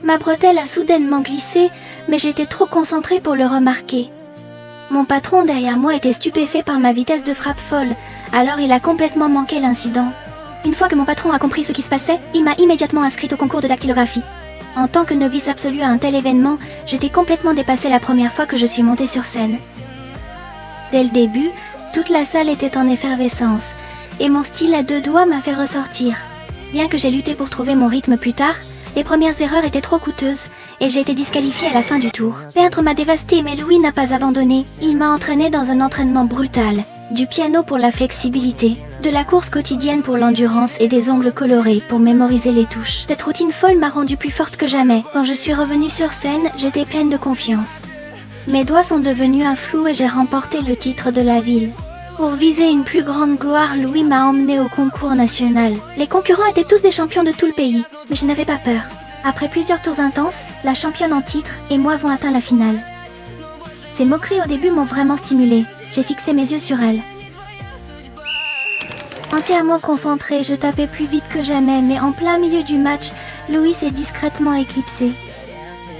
Ma bretelle a soudainement glissé, mais j'étais trop concentrée pour le remarquer. Mon patron derrière moi était stupéfait par ma vitesse de frappe folle, alors il a complètement manqué l'incident. Une fois que mon patron a compris ce qui se passait, il m'a immédiatement inscrite au concours de dactylographie. En tant que novice absolue à un tel événement, j'étais complètement dépassée la première fois que je suis montée sur scène. Dès le début, toute la salle était en effervescence, et mon style à deux doigts m'a fait ressortir. Bien que j'ai lutté pour trouver mon rythme plus tard, les premières erreurs étaient trop coûteuses, et j'ai été disqualifiée à la fin du tour. Perdre m'a dévastée, mais Louis n'a pas abandonné. Il m'a entraînée dans un entraînement brutal. Du piano pour la flexibilité, de la course quotidienne pour l'endurance et des ongles colorés pour mémoriser les touches. Cette routine folle m'a rendue plus forte que jamais. Quand je suis revenue sur scène, j'étais pleine de confiance. Mes doigts sont devenus un flou et j'ai remporté le titre de la ville. Pour viser une plus grande gloire, Louis m'a emmenée au concours national. Les concurrents étaient tous des champions de tout le pays, mais je n'avais pas peur. Après plusieurs tours intenses, la championne en titre et moi avons atteint la finale. Ces moqueries au début m'ont vraiment stimulée. J'ai fixé mes yeux sur elle. Entièrement concentrée, je tapais plus vite que jamais, mais en plein milieu du match, Louis s'est discrètement éclipsé.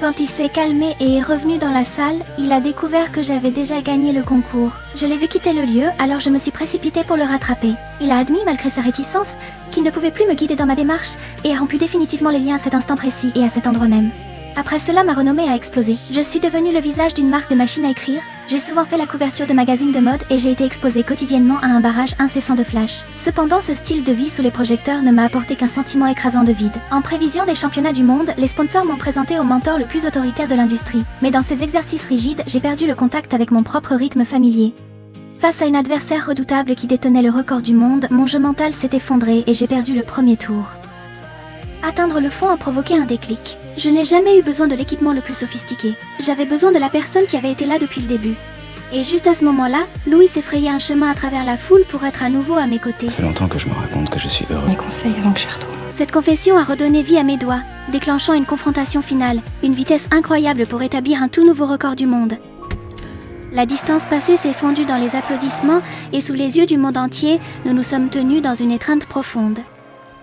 Quand il s'est calmé et est revenu dans la salle, il a découvert que j'avais déjà gagné le concours. Je l'ai vu quitter le lieu, alors je me suis précipitée pour le rattraper. Il a admis, malgré sa réticence, qu'il ne pouvait plus me guider dans ma démarche et a rompu définitivement les liens à cet instant précis et à cet endroit même. Après cela, ma renommée a explosé. Je suis devenue le visage d'une marque de machines à écrire, j'ai souvent fait la couverture de magazines de mode et j'ai été exposée quotidiennement à un barrage incessant de flash. Cependant, ce style de vie sous les projecteurs ne m'a apporté qu'un sentiment écrasant de vide. En prévision des championnats du monde, les sponsors m'ont présenté au mentor le plus autoritaire de l'industrie. Mais dans ces exercices rigides, j'ai perdu le contact avec mon propre rythme familier. Face à une adversaire redoutable qui détenait le record du monde, mon jeu mental s'est effondré et j'ai perdu le premier tour. Atteindre le fond a provoqué un déclic. Je n'ai jamais eu besoin de l'équipement le plus sophistiqué. J'avais besoin de la personne qui avait été là depuis le début. Et juste à ce moment-là, Louis s'est frayé un chemin à travers la foule pour être à nouveau à mes côtés. Ça fait longtemps que je me raconte que je suis heureux. Mes conseils avant que je retourne. Cette confession a redonné vie à mes doigts, déclenchant une confrontation finale, une vitesse incroyable pour établir un tout nouveau record du monde. La distance passée s'est fondue dans les applaudissements et sous les yeux du monde entier, nous nous sommes tenus dans une étreinte profonde.